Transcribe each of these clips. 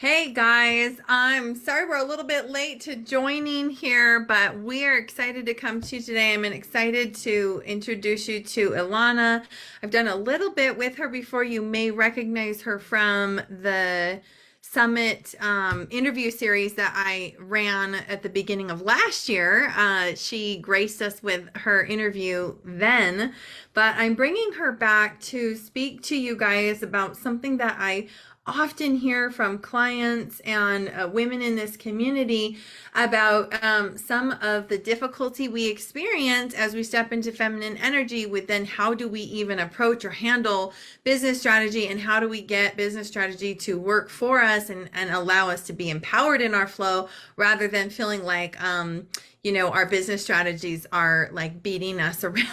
Hey guys, I'm sorry we're a little bit late to joining here, but we are excited to come to you today. I'm excited to introduce you to Elona. I've done a little bit with her before. You may recognize her from the Summit interview series that I ran at the beginning of last year. She graced us with her interview then, but I'm bringing her back to speak to you guys about something that I often hear from clients and women in this community about some of the difficulty we experience as we step into feminine energy with then how do we even approach or handle business strategy, and how do we get business strategy to work for us and allow us to be empowered in our flow rather than feeling like our business strategies are like beating us around.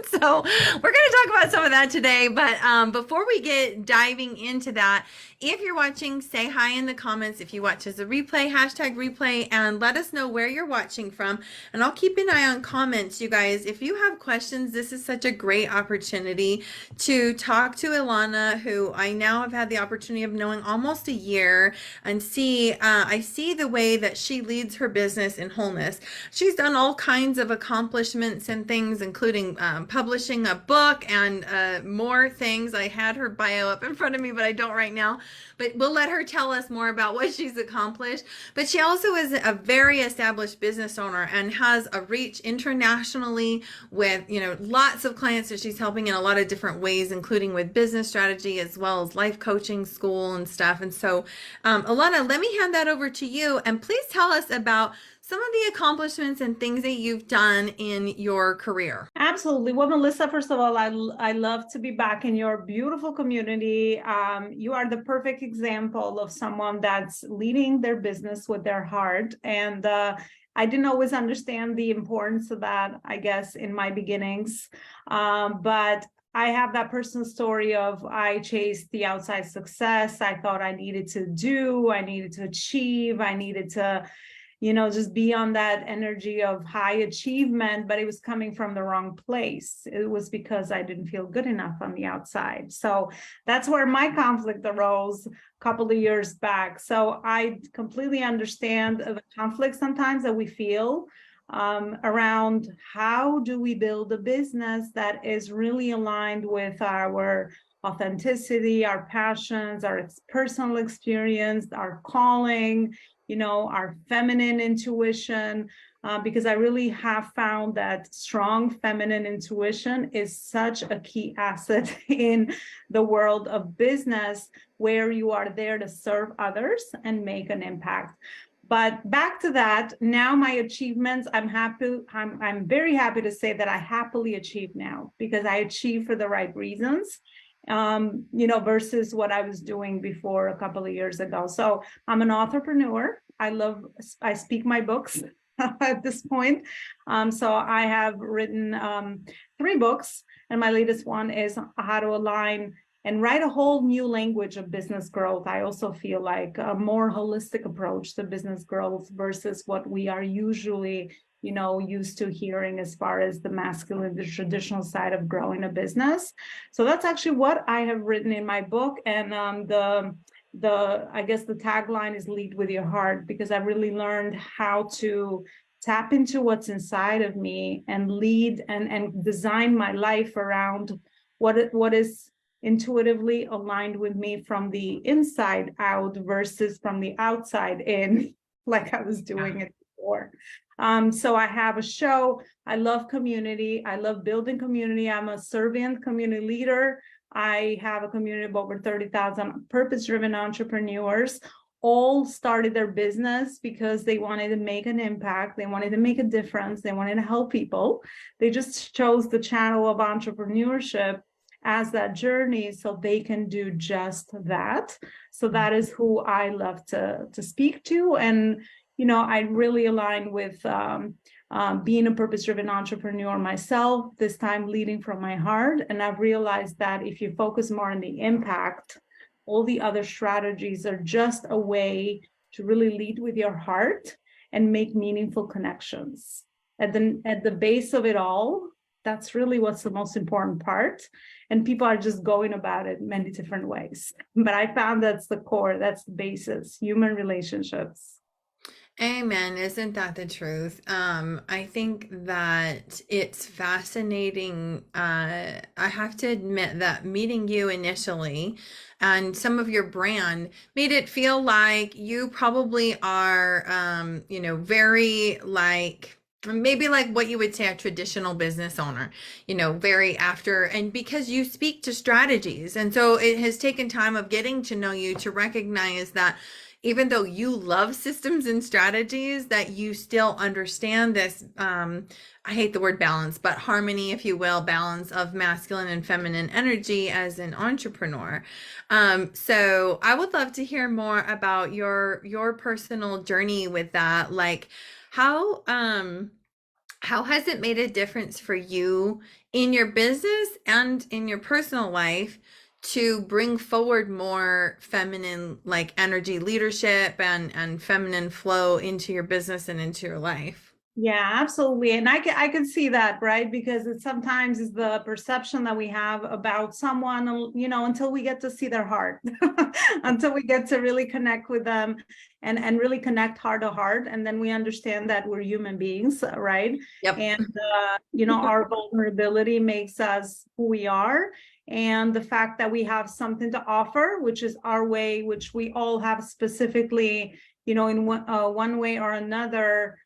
So we're going to talk about some of that today. But before we get diving into that, if you're watching, say hi in the comments. If you watch as a replay, hashtag replay, and let us know where you're watching from. And I'll keep an eye on comments, you guys. If you have questions, this is such a great opportunity to talk to Elona, who I now have had the opportunity of knowing almost a year, and I see the way that she leads her business in wholeness. She's done all kinds of accomplishments and things, including publishing a book and more things. I had her bio up in front of me, but I don't right now. But we'll let her tell us more about what she's accomplished. But she also is a very established business owner and has a reach internationally with, lots of clients that she's helping in a lot of different ways, including with business strategy as well as life coaching school and stuff. And so, Alana, let me hand that over to you, and please tell us about some of the accomplishments and things that you've done in your career. Absolutely. Well, Melissa, first of all, I love to be back in your beautiful community. You are the perfect example of someone that's leading their business with their heart. And I didn't always understand the importance of that, I guess, in my beginnings. But I have that personal story of I chased the outside success. I thought I needed to achieve, I needed to just be on that energy of high achievement, but it was coming from the wrong place. It was because I didn't feel good enough on the outside. So that's where my conflict arose a couple of years back. So I completely understand the conflict sometimes that we feel around how do we build a business that is really aligned with our authenticity, our passions, our personal experience, our calling, our feminine intuition, because I really have found that strong feminine intuition is such a key asset in the world of business, where you are there to serve others and make an impact. But back to that, now my achievements, I'm very happy to say that I happily achieve now, because I achieve for the right reasons. Versus what I was doing before a couple of years ago. So I'm an entrepreneur. I speak my books at this point. So I have written 3 books, and my latest one is how to align and write a whole new language of business growth. I also feel like a more holistic approach to business growth versus what we are usually used to hearing as far as the masculine, the traditional side of growing a business. So that's actually what I have written in my book. And I guess the tagline is lead with your heart, because I really learned how to tap into what's inside of me and lead and design my life around what is intuitively aligned with me from the inside out versus from the outside in, like I was doing it before. So I have a show. I love community. I love building community. I'm a servant community leader. I have a community of over 30,000 purpose-driven entrepreneurs. All started their business because they wanted to make an impact. They wanted to make a difference. They wanted to help people. They just chose the channel of entrepreneurship as that journey so they can do just that. So that is who I love to speak to. And I really align with being a purpose-driven entrepreneur myself, this time leading from my heart. And I've realized that if you focus more on the impact, all the other strategies are just a way to really lead with your heart and make meaningful connections. At the base of it all, That's really what's the most important part. And people are just going about it many different ways. But I found that's the core, that's the basis, human relationships. Amen. Isn't that the truth? I think that it's fascinating. I have to admit that meeting you initially and some of your brand made it feel like you probably are, very like maybe like what you would say a traditional business owner, very after, and because you speak to strategies. And so it has taken time of getting to know you to recognize that even though you love systems and strategies, that you still understand this, I hate the word balance, but harmony, if you will, balance of masculine and feminine energy as an entrepreneur. So I would love to hear more about your personal journey with that. Like how how has it made a difference for you in your business and in your personal life to bring forward more feminine like energy leadership and feminine flow into your business and into your life? Yeah, absolutely. And I can see that, right? Because it sometimes is the perception that we have about someone, until we get to see their heart, until we get to really connect with them and really connect heart to heart. And then we understand that we're human beings, right? Yep. And, our vulnerability makes us who we are. And the fact that we have something to offer, which is our way, which we all have specifically, in one way or another,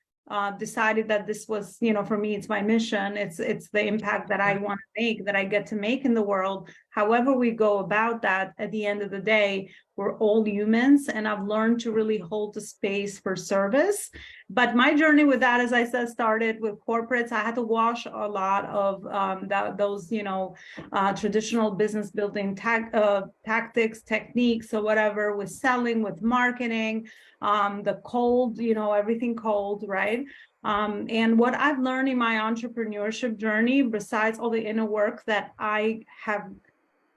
decided that this was, for me, it's my mission. It's the impact that I want to make, that I get to make in the world. However we go about that, at the end of the day, we're all humans, and I've learned to really hold the space for service. But my journey with that, as I said, started with corporates. I had to wash a lot of those, traditional business building tactics, techniques, or whatever, with selling, with marketing, the cold, everything cold, right? And what I've learned in my entrepreneurship journey, besides all the inner work that I have,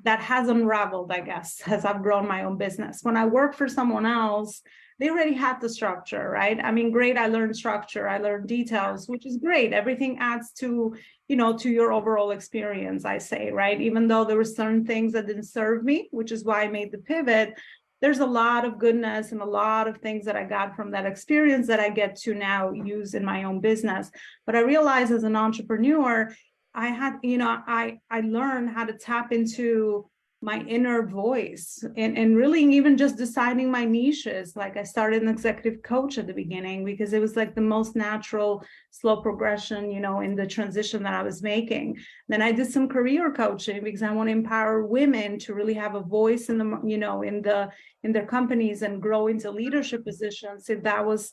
that has unraveled, I guess, as I've grown my own business. When I work for someone else, they already had the structure, right? I mean, great, I learned structure, I learned details, which is great. Everything adds to, to your overall experience, I say, right? Even though there were certain things that didn't serve me, which is why I made the pivot, there's a lot of goodness and a lot of things that I got from that experience that I get to now use in my own business. But I realized as an entrepreneur, I had, I learned how to tap into my inner voice and really even just deciding my niches. Like I started an executive coach at the beginning because it was like the most natural, slow progression, in the transition that I was making. Then I did some career coaching because I want to empower women to really have a voice in the, in their companies and grow into leadership positions. If that was,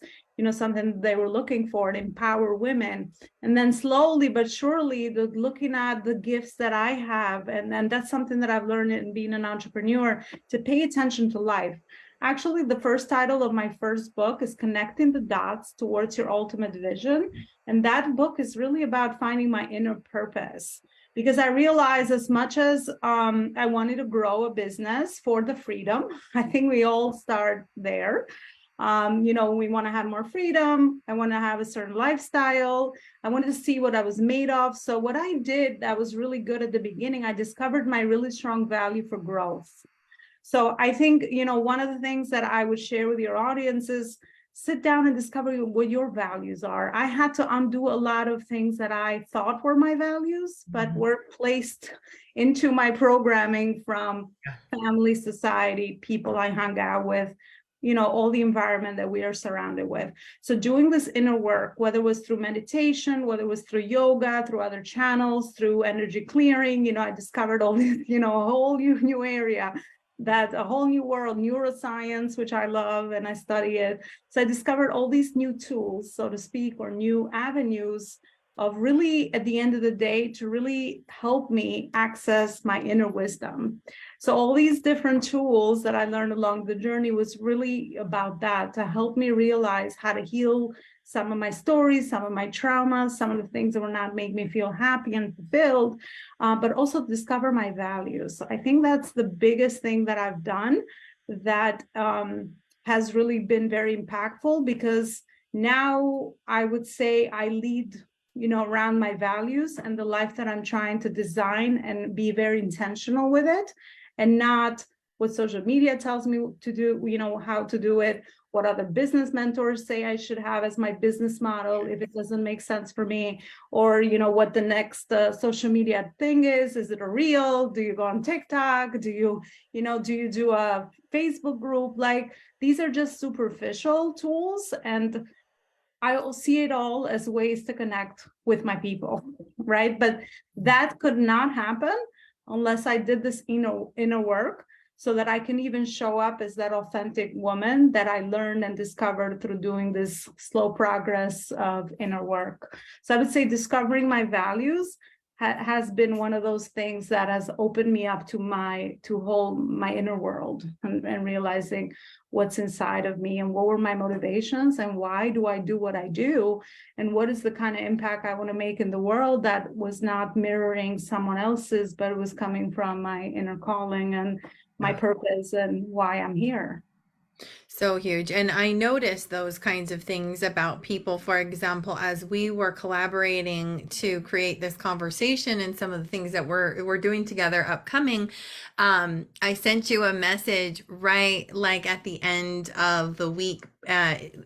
something they were looking for, and empower women. And then slowly but surely, looking at the gifts that I have, and that's something that I've learned in being an entrepreneur, to pay attention to life. Actually, the first title of my first book is Connecting the Dots Towards Your Ultimate Vision. And that book is really about finding my inner purpose. Because I realized, as much as I wanted to grow a business for the freedom, I think we all start there. We want to have more freedom. I want to have a certain lifestyle. I wanted to see what I was made of. So what I did that was really good at the beginning, I discovered my really strong value for growth. So I think, one of the things that I would share with your audience is sit down and discover what your values are. I had to undo a lot of things that I thought were my values, but were placed into my programming from family, society, people I hung out with, all the environment that we are surrounded with. So doing this inner work, whether it was through meditation, whether it was through yoga, through other channels, through energy clearing, I discovered all this, a whole new area, that a whole new world, neuroscience, which I love and I study it. So I discovered all these new tools, so to speak, or new avenues of really, at the end of the day, to really help me access my inner wisdom. So all these different tools that I learned along the journey was really about that, to help me realize how to heal some of my stories, some of my traumas, some of the things that were not make me feel happy and fulfilled, but also discover my values. I think that's the biggest thing that I've done that has really been very impactful, because now I would say I lead around my values and the life that I'm trying to design, and be very intentional with it, and not what social media tells me to do, how to do it, what other business mentors say I should have as my business model if it doesn't make sense for me, or what the next social media thing is. Is it a reel? Do you go on TikTok? Do you do a Facebook group? Like, these are just superficial tools, and I see it all as ways to connect with my people, right? But that could not happen unless I did this inner work, so that I can even show up as that authentic woman that I learned and discovered through doing this slow progress of inner work. So I would say discovering my values has been one of those things that has opened me up to hold my inner world, and realizing what's inside of me, and what were my motivations, and why do I do what I do, and what is the kind of impact I want to make in the world that was not mirroring someone else's, but it was coming from my inner calling and my purpose and why I'm here. So huge. And I noticed those kinds of things about people. For example, as we were collaborating to create this conversation and some of the things that we're doing together upcoming, I sent you a message right like at the end of the week,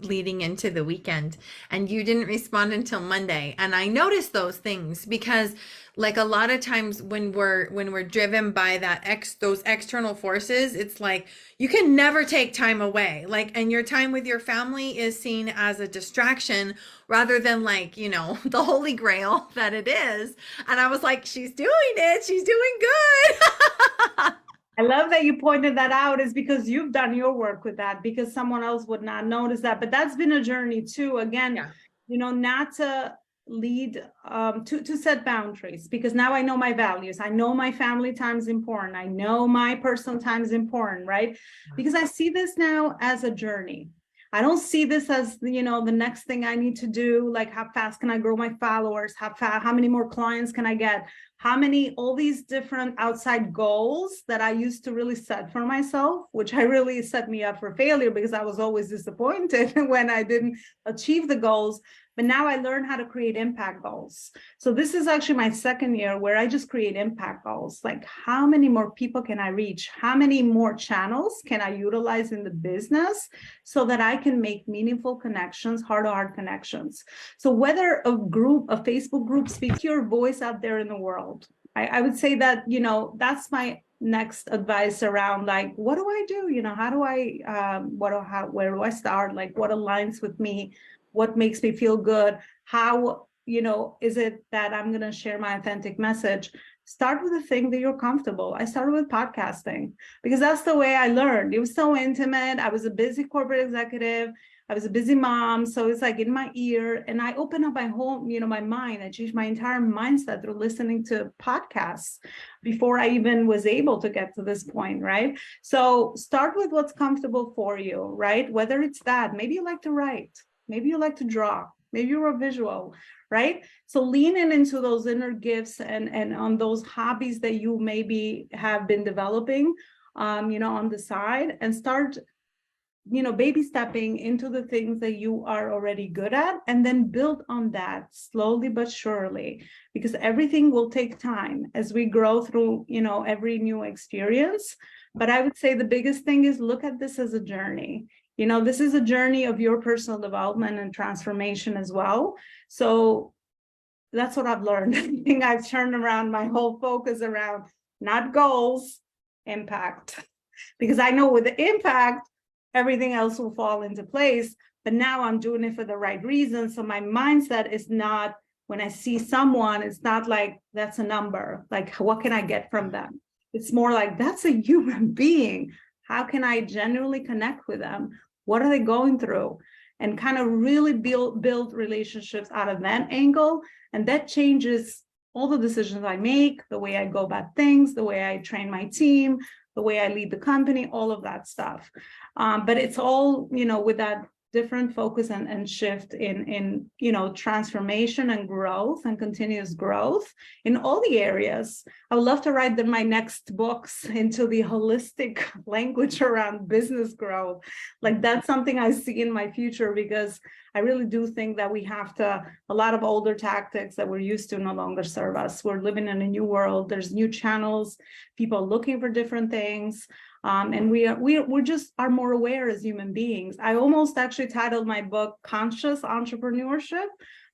leading into the weekend, and you didn't respond until Monday. And I noticed those things because, like, a lot of times when we're driven by those external forces, it's like you can never take time away, like, and your time with your family is seen as a distraction rather than, like, the holy grail that it is. And I was like, she's doing it, she's doing good. I love that you pointed that out, is because you've done your work with that, because someone else would not notice that. But that's been a journey too. Again, not to lead, to set boundaries, because now I know my values. I know my family time is important. I know my personal time is important, right? Because I see this now as a journey. I don't see this as, the next thing I need to do. Like, how fast can I grow my followers? How many more clients can I get? All these different outside goals that I used to really set for myself, which I really set me up for failure, because I was always disappointed when I didn't achieve the goals. But now I learned how to create impact goals. So this is actually my second year where I just create impact goals. Like, how many more people can I reach? How many more channels can I utilize in the business so that I can make meaningful connections, heart-to-heart connections? So whether a Facebook group, speak your voice out there in the world. I would say that, that's my next advice around, like, what do I do? How do I, where do I start? Like, what aligns with me? What makes me feel good? How, is it that I'm going to share my authentic message? Start with the thing that you're comfortable. I started with podcasting because that's the way I learned. It was so intimate. I was a busy corporate executive. I was a busy mom. So it's like in my ear, and I opened up my whole, my mind. I changed my entire mindset through listening to podcasts before I even was able to get to this point, right? So start with what's comfortable for you, right? Whether it's that, maybe you like to write. Maybe you like to draw, maybe you're a visual, right? So lean into those inner gifts and on those hobbies that you maybe have been developing, on the side, and start, baby stepping into the things that you are already good at, and then build on that slowly but surely, because everything will take time as we grow through, every new experience. But I would say the biggest thing is look at this as a journey. This is a journey of your personal development and transformation as well. So that's what I've learned. I think I've turned around my whole focus around not goals, impact, because I know with the impact, everything else will fall into place. But now I'm doing it for the right reason. So my mindset is not, when I see someone, it's not like that's a number. Like, what can I get from them? It's more like, that's a human being. How can I genuinely connect with them? What are they going through? And kind of really build relationships out of that angle. And that changes all the decisions I make, the way I go about things, the way I train my team, the way I lead the company, all of that stuff. But it's all, with that different focus and shift in transformation and growth and continuous growth in all the areas. I would love to write my next books into the holistic language around business growth. Like that's something I see in my future, because I really do think that a lot of older tactics that we're used to no longer serve us. We're living in a new world. There's new channels, people looking for different things. And we just are more aware as human beings. I almost actually titled my book Conscious Entrepreneurship,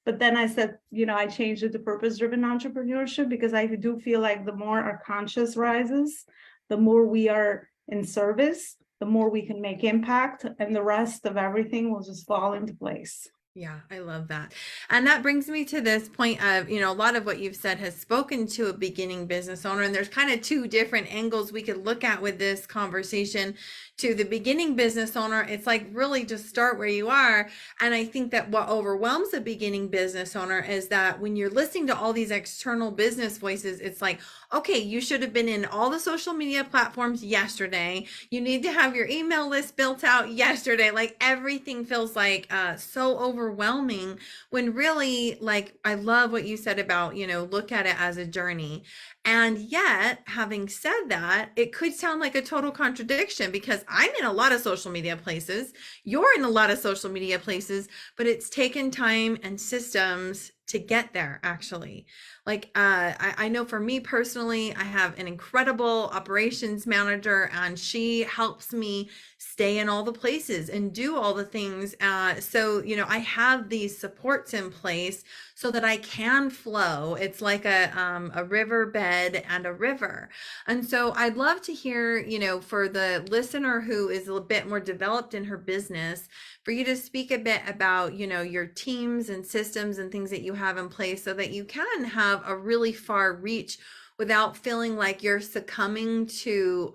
but then I said, I changed it to Purpose-Driven Entrepreneurship, because I do feel like the more our conscious rises, the more we are in service, the more we can make impact, and the rest of everything will just fall into place. Yeah, I love that. And that brings me to this point of, a lot of what you've said has spoken to a beginning business owner. And there's kind of two different angles we could look at with this conversation. To the beginning business owner, it's like really just start where you are. And I think that what overwhelms a beginning business owner is that when you're listening to all these external business voices, it's like, okay, you should have been in all the social media platforms yesterday. You need to have your email list built out yesterday. Like everything feels like so overwhelming, when really, like, I love what you said about, look at it as a journey. And yet, having said that, it could sound like a total contradiction, because I'm in a lot of social media places, you're in a lot of social media places, but it's taken time and systems to get there, actually. Like, I know for me personally, I have an incredible operations manager, and she helps me stay in all the places and do all the things. So, I have these supports in place so that I can flow. It's like a riverbed and a river. And so I'd love to hear, for the listener who is a bit more developed in her business, for you to speak a bit about, your teams and systems and things that you have in place, so that you can have a really far reach without feeling like you're succumbing to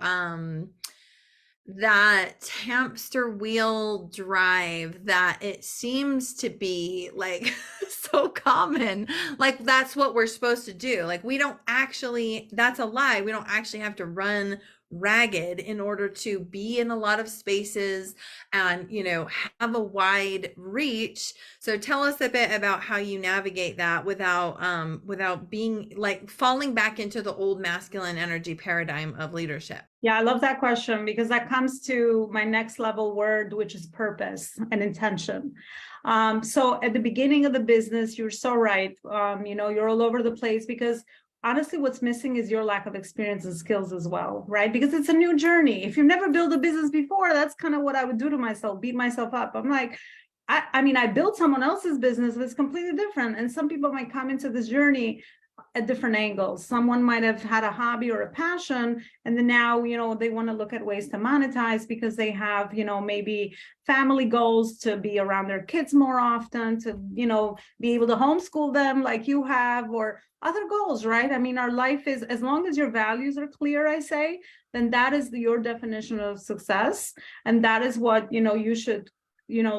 that hamster wheel drive that it seems to be like so common. Like that's what we're supposed to do. Like we don't actually, that's a lie. We don't actually have to run ragged in order to be in a lot of spaces and have a wide reach. So tell us a bit about how you navigate that without being like falling back into the old masculine energy paradigm of leadership. Yeah, I love that question, because that comes to my next level word, which is purpose and intention. So at the beginning of the business, you're so right. You're all over the place, because honestly, what's missing is your lack of experience and skills as well, right? Because it's a new journey. If you've never built a business before, that's kind of what I would do to myself, beat myself up. I'm like, I built someone else's business that's completely different. And some people might come into this journey at different angles. Someone might have had a hobby or a passion, and then now, they want to look at ways to monetize because they have, maybe family goals to be around their kids more often, to, be able to homeschool them like you have, or other goals, right? Our life is, as long as your values are clear, I say, then that is your definition of success. And that is what, you should,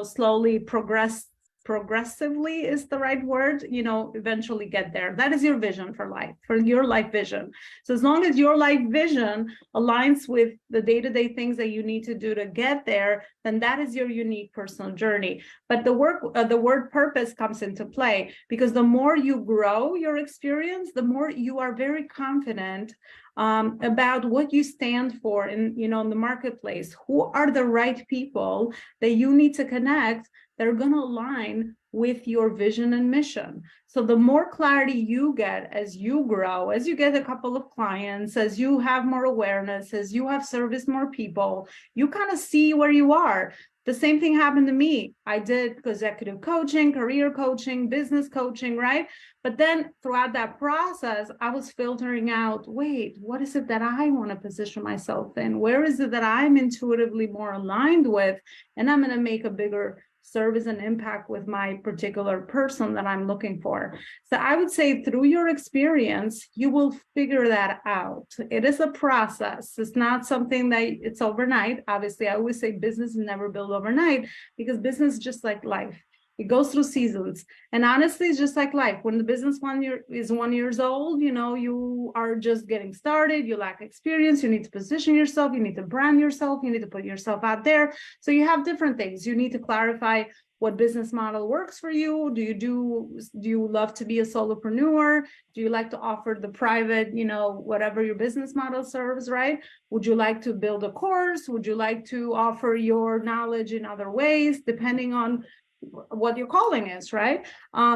slowly progressively is the right word, eventually get there. That is your vision for life, for your life vision. So as long as your life vision aligns with the day-to-day things that you need to do to get there, then that is your unique personal journey. But the word purpose comes into play, because the more you grow your experience, the more you are very confident about what you stand for in the marketplace. Who are the right people that you need to connect that are going to align with your vision and mission? So the more clarity you get as you grow, as you get a couple of clients, as you have more awareness, as you have serviced more people, you kind of see where you are. The same thing happened to me. I did executive coaching, career coaching, business coaching, right? But then throughout that process, I was filtering out, wait, what is it that I want to position myself in? Where is it that I'm intuitively more aligned with? And I'm going to make a bigger service and impact with my particular person that I'm looking for. So I would say through your experience, you will figure that out. It is a process. It's not something that it's overnight. Obviously, I always say business is never built overnight, because business is just like life. It goes through seasons. And honestly, it's just like life. When the business 1 year is 1 year old, you are just getting started, you lack experience, you need to position yourself, you need to brand yourself, you need to put yourself out there. So you have different things. You need to clarify what business model works for you. Do you love to be a solopreneur? Do you like to offer the private, whatever your business model serves, right? Would you like to build a course? Would you like to offer your knowledge in other ways, depending on what your calling is, right?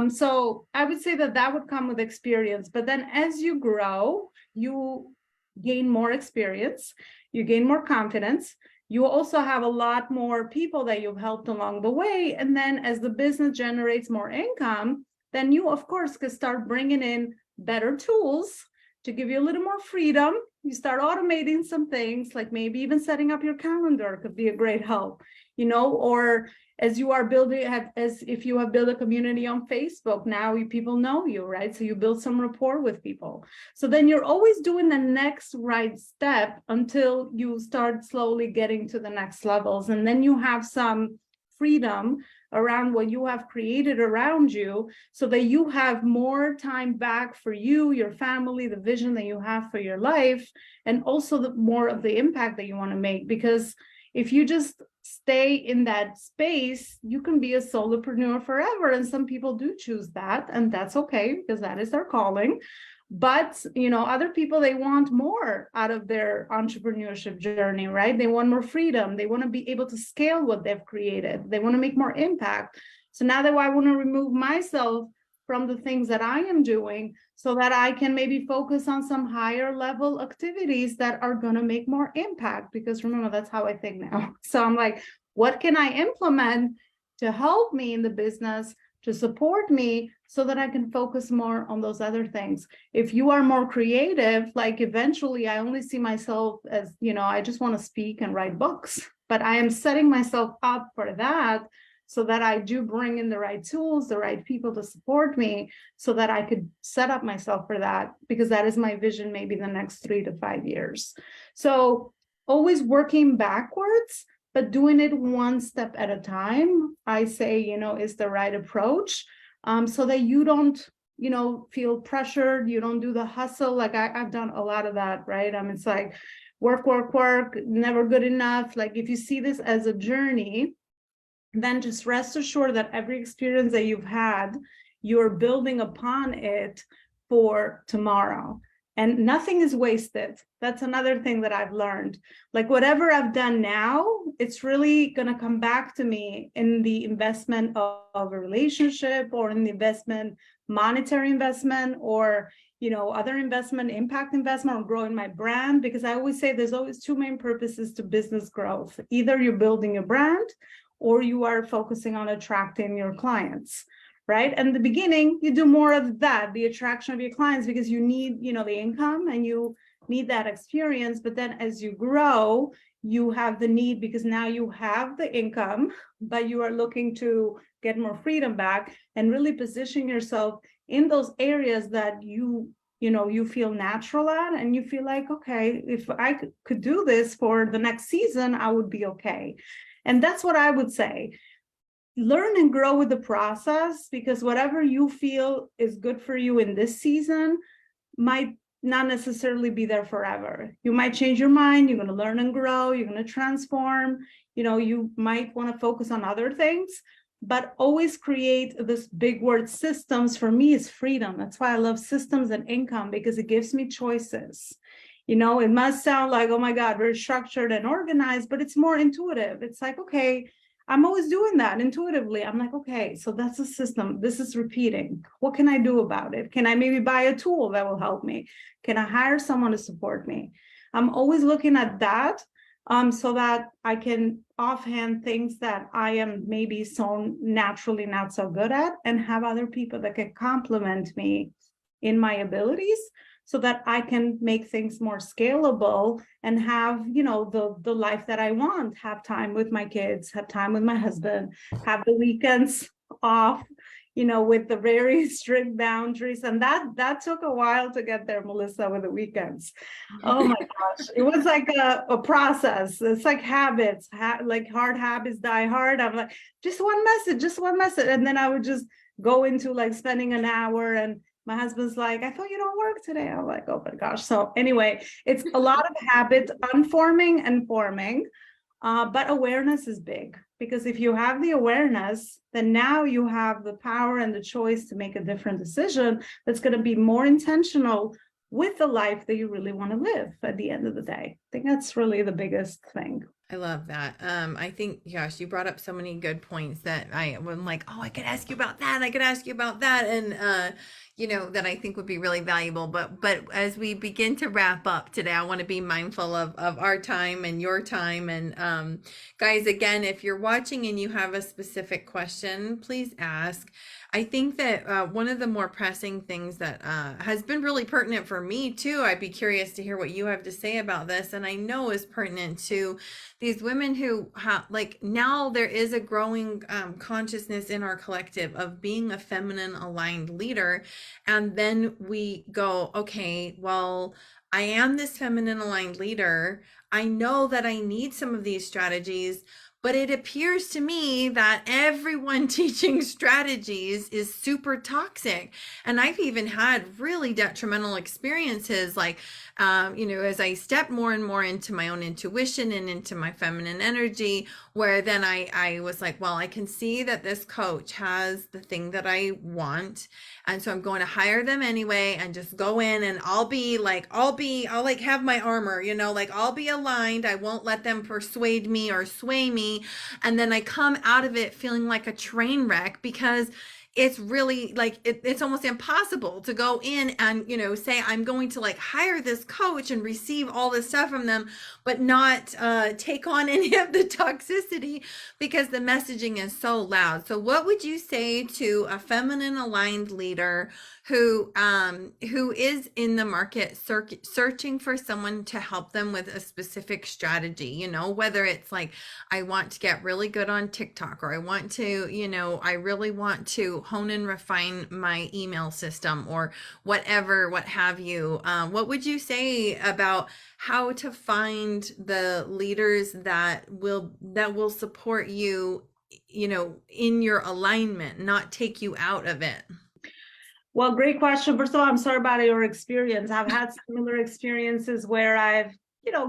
So I would say that would come with experience. But then as you grow, you gain more experience, you gain more confidence. You also have a lot more people that you've helped along the way. And then as the business generates more income, then you, of course, can start bringing in better tools to give you a little more freedom. You start automating some things, like maybe even setting up your calendar could be a great help, or as you are building, as if you have built a community on Facebook, now people know you, right? So you build some rapport with people. So then you're always doing the next right step until you start slowly getting to the next levels. And then you have some freedom around what you have created around you, so that you have more time back for you, your family, the vision that you have for your life, and also the more of the impact that you want to make. Because if you just stay in that space, you can be a solopreneur forever. And some people do choose that, and that's okay, because that is their calling. But, other people, they want more out of their entrepreneurship journey, right? They want more freedom. They want to be able to scale what they've created. They want to make more impact. So now that I want to remove myself from the things that I am doing, so that I can maybe focus on some higher level activities that are going to make more impact. Because remember, that's how I think now. So I'm like, what can I implement to help me in the business, to support me, so that I can focus more on those other things? If you are more creative, like eventually I only see myself as, I just want to speak and write books, but I am setting myself up for that, so that I do bring in the right tools, the right people to support me, so that I could set up myself for that, because that is my vision, maybe the next 3 to 5 years. So always working backwards, but doing it one step at a time, I say, is the right approach, so that you don't, feel pressured. You don't do the hustle. Like I've done a lot of that, right? It's like work, never good enough. Like if you see this as a journey, then just rest assured that every experience that you've had, you're building upon it for tomorrow. And nothing is wasted. That's another thing that I've learned. Like whatever I've done now, it's really going to come back to me in the investment of a relationship, or in the investment, monetary investment, or other investment, impact investment, or growing my brand. Because I always say there's always two main purposes to business growth. Either you're building a brand, or you are focusing on attracting your clients, right? And in the beginning, you do more of that, the attraction of your clients, because you need, the income and you need that experience. But then as you grow, you have the need, because now you have the income, but you are looking to get more freedom back and really position yourself in those areas that you feel natural at, and you feel like, okay, if I could do this for the next season, I would be okay. And that's what I would say. Learn and grow with the process, because whatever you feel is good for you in this season might not necessarily be there forever. You might change your mind. You're going to learn and grow. You're going to transform. You might want to focus on other things, but always create this big word systems. For me, is freedom. That's why I love systems and income, because it gives me choices. It must sound like, oh my God, very structured and organized, but it's more intuitive. It's like, okay, I'm always doing that intuitively. I'm like, okay, so that's a system. This is repeating. What can I do about it? Can I maybe buy a tool that will help me? Can I hire someone to support me? I'm always looking at that, so that I can offhand things that I am maybe so naturally not so good at, and have other people that can complement me in my abilities, so that I can make things more scalable and have, the life that I want, have time with my kids, have time with my husband, have the weekends off, with the very strict boundaries. And that took a while to get there, Melissa, with the weekends. Oh my gosh. It was like a process. It's like habits, like hard habits die hard. I'm like, just one message. And then I would just go into like spending an hour, and my husband's like, I thought you don't work today. I'm like, oh my gosh. So anyway, it's a lot of habit unforming and forming. But awareness is big, because if you have the awareness, then now you have the power and the choice to make a different decision that's going to be more intentional with the life that you really want to live at the end of the day. I think that's really the biggest thing. I love that. I think, gosh, you brought up so many good points that I'm like, oh, I could ask you about that. I could ask you about that. And, that I think would be really valuable. But as we begin to wrap up today, I want to be mindful of our time and your time. And guys, again, if you're watching and you have a specific question, please ask. I think that one of the more pressing things that has been really pertinent for me too, I'd be curious to hear what you have to say about this, and I know is pertinent to these women who now there is a growing consciousness in our collective of being a feminine aligned leader. And then we go, okay, well, I am this feminine aligned leader. I know that I need some of these strategies, but it appears to me that everyone teaching strategies is super toxic. And I've even had really detrimental experiences, like, as I step more and more into my own intuition and into my feminine energy, where then I was like, well, I can see that this coach has the thing that I want. And so I'm going to hire them anyway and just go in, and I'll have my armor, I'll be aligned. I won't let them persuade me or sway me. And then I come out of it feeling like a train wreck, because it's really like it's almost impossible to go in and say I'm going to hire this coach and receive all this stuff from them, but not take on any of the toxicity, because the messaging is so loud. So what would you say to a feminine aligned leader who is in the market searching for someone to help them with a specific strategy, whether it's like, I want to get really good on TikTok, or I want to, I really want to hone and refine my email system, or whatever, what have you. What would you say about how to find the leaders that will support you, in your alignment, not take you out of it? Well, great question. First of all, I'm sorry about your experience. I've had similar experiences where I've,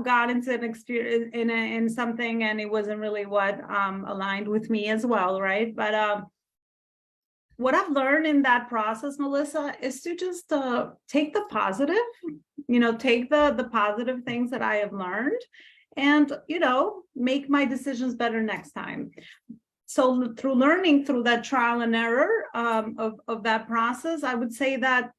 got into an experience in something, and it wasn't really what aligned with me as well, right? But what I've learned in that process, Melissa, is to just take the positive, take the positive things that I have learned, and make my decisions better next time. So through learning through that trial and error of that process, I would say that,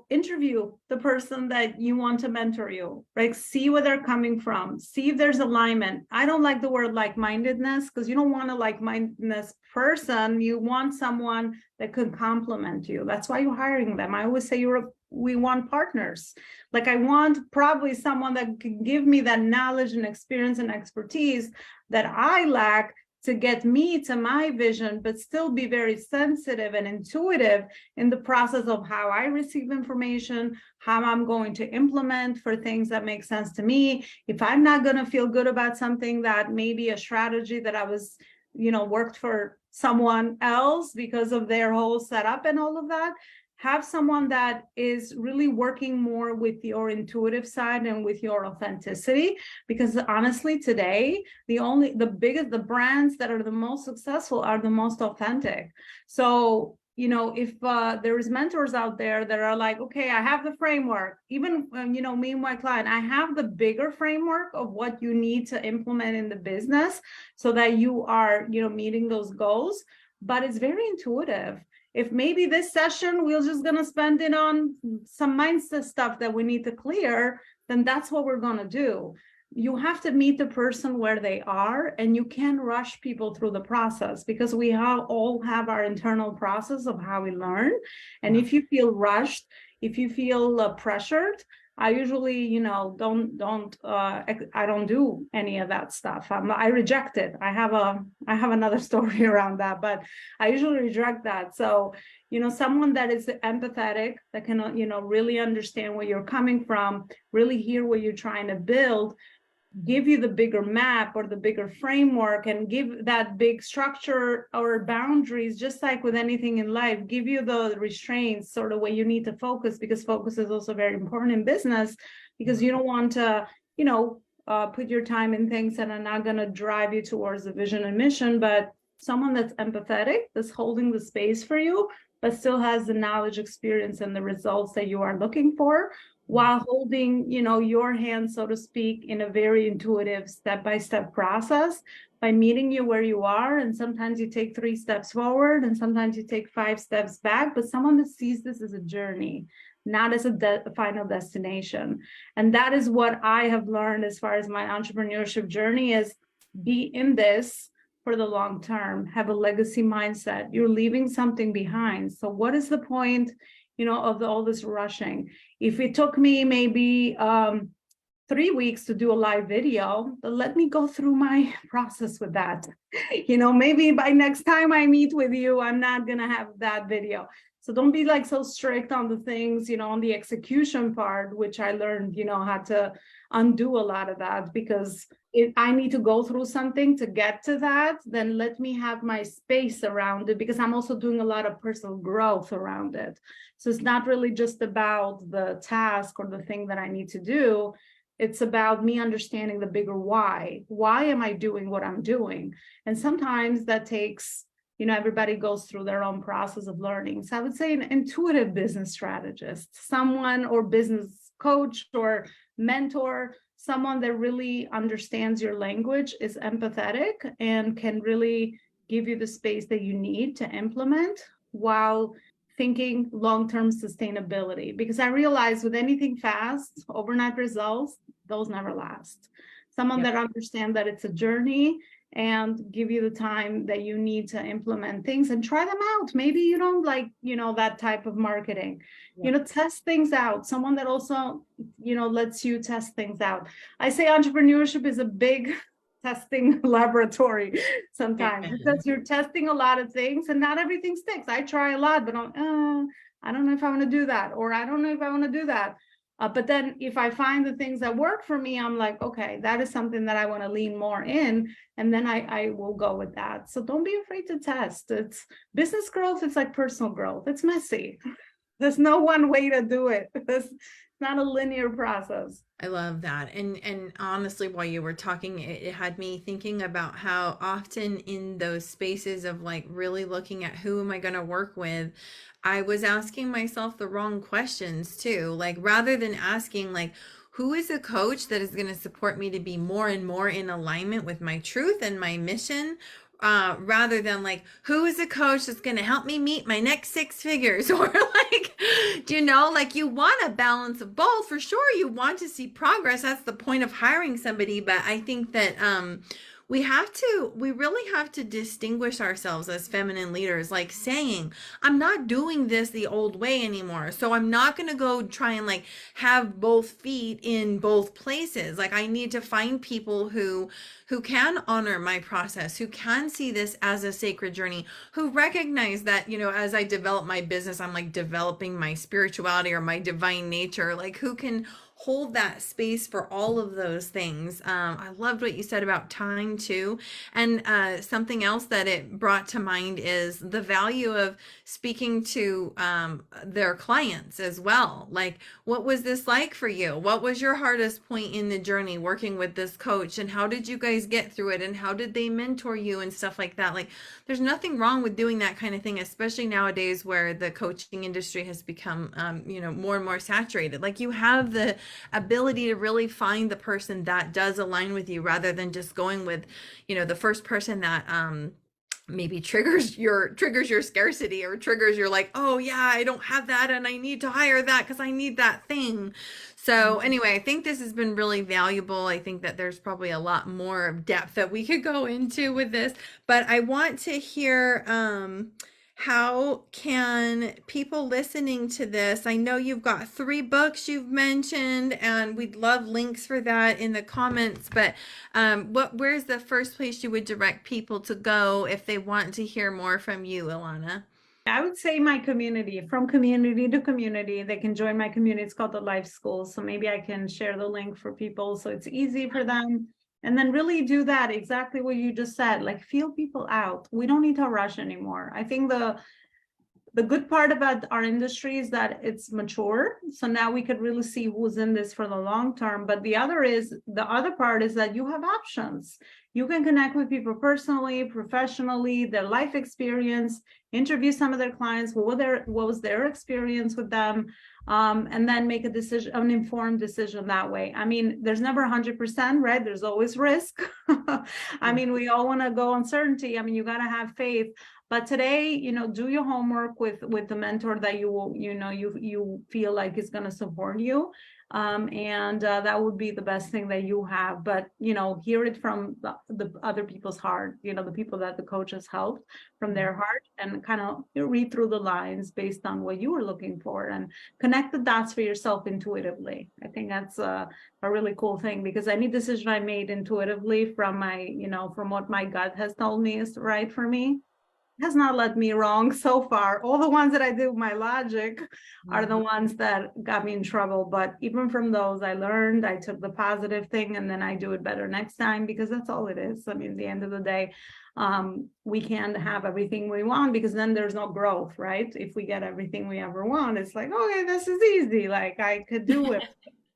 interview the person that you want to mentor you, right? See where they're coming from, see if there's alignment. I don't like the word like-mindedness, because you don't want a like-mindedness person. You want someone that could complement you. That's why you're hiring them. I always say we want partners. Like, I want probably someone that can give me that knowledge and experience and expertise that I lack to get me to my vision, but still be very sensitive and intuitive in the process of how I receive information, how I'm going to implement for things that make sense to me. If I'm not going to feel good about something that maybe a strategy that I was, worked for someone else because of their whole setup and all of that, have someone that is really working more with your intuitive side and with your authenticity. Because honestly, today, the brands that are the most successful are the most authentic. So, if there is mentors out there that are like, okay, I have the framework, even, me and my client, I have the bigger framework of what you need to implement in the business so that you are, meeting those goals, but it's very intuitive. If maybe this session, we're just going to spend it on some mindset stuff that we need to clear, then that's what we're going to do. You have to meet the person where they are, and you can't rush people through the process, because we all have our internal process of how we learn. And if you feel rushed, if you feel pressured, I usually, I don't do any of that stuff. I reject it. I have another story around that, but I usually reject that. So, someone that is empathetic, that can, really understand where you're coming from, really hear what you're trying to build, give you the bigger map or the bigger framework, and give that big structure or boundaries, just like with anything in life, give you the restraints, sort of where you need to focus, because focus is also very important in business, because you don't want to, put your time in things that are not going to drive you towards the vision and mission. But someone that's empathetic, that's holding the space for you, but still has the knowledge, experience, and the results that you are looking for, while holding, your hand, so to speak, in a very intuitive step-by-step process, by meeting you where you are. And sometimes you take 3 steps forward, and sometimes you take 5 steps back, but someone that sees this as a journey, not as a final destination. And that is what I have learned as far as my entrepreneurship journey is: be in this for the long term, have a legacy mindset. You're leaving something behind. So what is the point, of all this rushing? If it took me maybe 3 weeks to do a live video, but let me go through my process with that. Maybe by next time I meet with you, I'm not gonna have that video. So don't be like so strict on the things, on the execution part, which I learned, how to undo a lot of that, because if I need to go through something to get to that, then let me have my space around it, because I'm also doing a lot of personal growth around it. So it's not really just about the task or the thing that I need to do. It's about me understanding the bigger why. Why am I doing what I'm doing? And sometimes that takes, everybody goes through their own process of learning. So I would say an intuitive business strategist, someone, or business coach or mentor, someone that really understands your language, is empathetic, and can really give you the space that you need to implement, while thinking long-term sustainability. Because I realize with anything fast, overnight results, those never last. Someone that understands that it's a journey, and give you the time that you need to implement things and try them out. Maybe you don't like, that type of marketing, test things out. Someone that also, lets you test things out. I say entrepreneurship is a big testing laboratory sometimes, because you're testing a lot of things and not everything sticks. I try a lot, but I don't know if I want to do that, or I don't know if I want to do that. But then if I find the things that work for me, I'm like, okay, that is something that I want to lean more in. And then I will go with that. So don't be afraid to test. It's business growth. It's like personal growth. It's messy. There's no one way to do it. It's not a linear process. I love that. And honestly, while you were talking, it had me thinking about how often in those spaces of like really looking at who am I going to work with, I was asking myself the wrong questions too. Like rather than asking like, who is a coach that is going to support me to be more and more in alignment with my truth and my mission, rather than like, who is a coach that's going to help me meet my next 6 figures? Or like, like you want a balance of both for sure. You want to see progress. That's the point of hiring somebody. But I think that we really have to distinguish ourselves as feminine leaders, like saying, I'm not doing this the old way anymore. So I'm not going to go try and like have both feet in both places. Like I need to find people who can honor my process, who can see this as a sacred journey, who recognize that, as I develop my business, I'm like developing my spirituality or my divine nature, like who can hold that space for all of those things. I loved what you said about time too. And something else that it brought to mind is the value of speaking to their clients as well. Like, what was this like for you? What was your hardest point in the journey working with this coach? And how did you guys get through it? And how did they mentor you and stuff like that? Like, there's nothing wrong with doing that kind of thing, especially nowadays where the coaching industry has become, more and more saturated. Like, you have the ability to really find the person that does align with you, rather than just going with, the first person that maybe triggers your scarcity, or triggers your like, oh yeah, I don't have that and I need to hire that because I need that thing. So anyway, I think this has been really valuable. I think that there's probably a lot more depth that we could go into with this, but I want to hear how can people listening to this? I know you've got 3 books you've mentioned, and we'd love links for that in the comments. But where's the first place you would direct people to go if they want to hear more from you, Elona? I would say my community, from community to community, they can join my community. It's called the Life School. So maybe I can share the link for people so it's easy for them. And then really do that, exactly what you just said, like feel people out. We don't need to rush anymore. I think the good part about our industry is that it's mature. So now we could really see who's in this for the long term. But the other part is that you have options. You can connect with people personally, professionally, their life experience, interview some of their clients, what was their experience with them, and then make a decision, an informed decision that way. I mean, there's never 100%, right? There's always risk. I mean, we all want to go uncertainty. I mean, you got to have faith. But today, do your homework with the mentor that you will, you feel like is going to support you. And that would be the best thing that you have. But, hear it from the other people's heart, the people that the coach has helped from their heart, and kind of read through the lines based on what you were looking for and connect the dots for yourself intuitively. I think that's a really cool thing, because any decision I made intuitively from from what my gut has told me is right for me has not led me wrong so far. All the ones that I do with my logic are the ones that got me in trouble. But even from those, I learned, I took the positive thing, and then I do it better next time, because that's all it is. I mean, at the end of the day, we can't have everything we want, because then there's no growth, right? If we get everything we ever want, it's like, okay, this is easy. Like I could do it.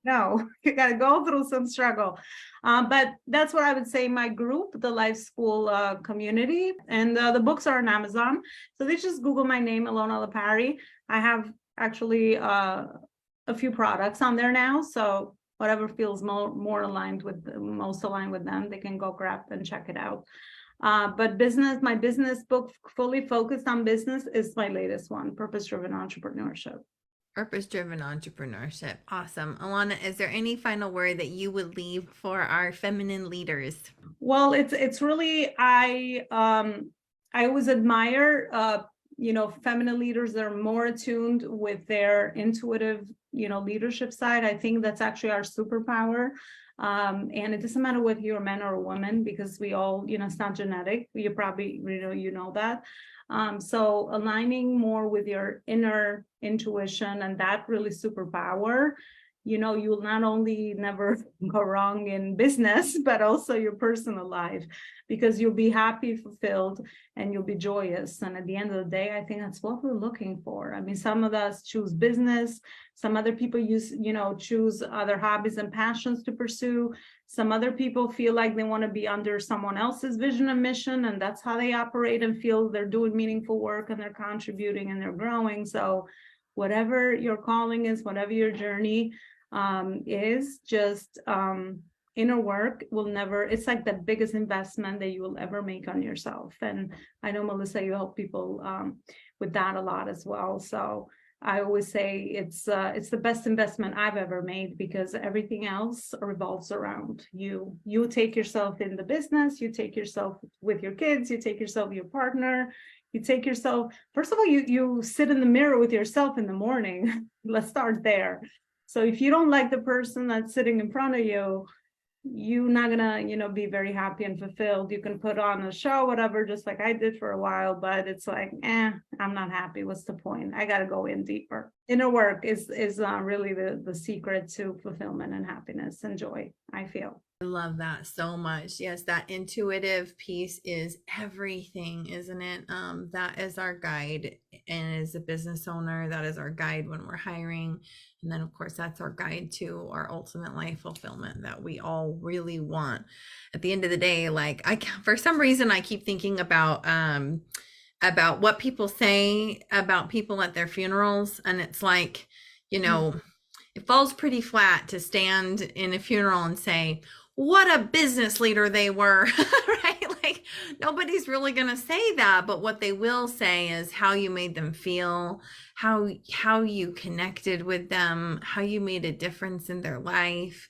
No, you got to go through some struggle. But that's what I would say. My group, the Life School community, and the books are on Amazon. So they just Google my name, Elona Lopari. I have actually a few products on there now. So whatever feels more aligned with, most aligned with them, they can go grab and check it out. But my business book, fully focused on business, is my latest one, Purpose Driven Entrepreneurship. Purpose-driven entrepreneurship. Awesome. Alana, is there any final word that you would leave for our feminine leaders? Well, it's really, I always admire feminine leaders that are more attuned with their intuitive leadership side. I think that's actually our superpower. And it doesn't matter whether you're a man or a woman, because we all, it's not genetic. You probably know that. So aligning more with your inner intuition, and that really superpower, you'll not only never go wrong in business, but also your personal life, because you'll be happy, fulfilled, and you'll be joyous. And at the end of the day, I think that's what we're looking for. I mean, some of us choose business, some other people choose other hobbies and passions to pursue. Some other people feel like they want to be under someone else's vision and mission, and that's how they operate and feel they're doing meaningful work and they're contributing and they're growing. So whatever your calling is, whatever your journey is, just inner work will never, it's like the biggest investment that you will ever make on yourself. And I know, Melissa, you help people with that a lot as well. So I always say it's the best investment I've ever made, because everything else revolves around you. You take yourself in the business, you take yourself with your kids, you take yourself with your partner, you take yourself, first of all, you sit in the mirror with yourself in the morning. Let's start there. So if you don't like the person that's sitting in front of you, you're not gonna, be very happy and fulfilled. You can put on a show, whatever, just like I did for a while, but it's like, I'm not happy. What's the point? I got to go in deeper. Inner work is really the secret to fulfillment and happiness and joy, I feel. I love that so much. Yes, that intuitive piece is everything, isn't it? That is our guide. And as a business owner, that is our guide when we're hiring. And then, of course, that's our guide to our ultimate life fulfillment that we all really want. At the end of the day, like for some reason, I keep thinking about what people say about people at their funerals. And it's like, it falls pretty flat to stand in a funeral and say, what a business leader they were, right? Like nobody's really going to say that, but what they will say is how you made them feel, how you connected with them, how you made a difference in their life,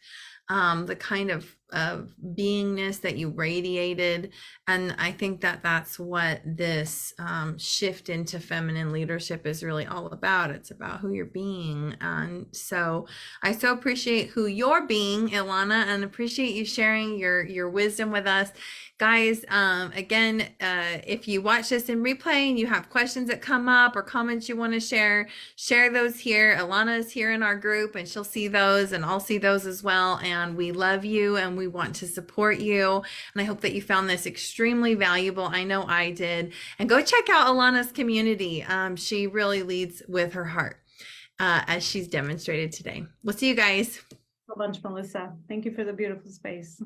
the kind of beingness that you radiated. And I think that that's what this shift into feminine leadership is really all about. It's about who you're being. And so I so appreciate who you're being, Elona, and appreciate you sharing your wisdom with us. Guys, again, if you watch this in replay and you have questions that come up or comments you want to share those here. Elona is here in our group and she'll see those and I'll see those as well. And we love you and we want to support you. And I hope that you found this extremely valuable. I know I did. And go check out Elona's community. She really leads with her heart, as she's demonstrated today. We'll see you guys. A bunch, Melissa. Thank you for the beautiful space.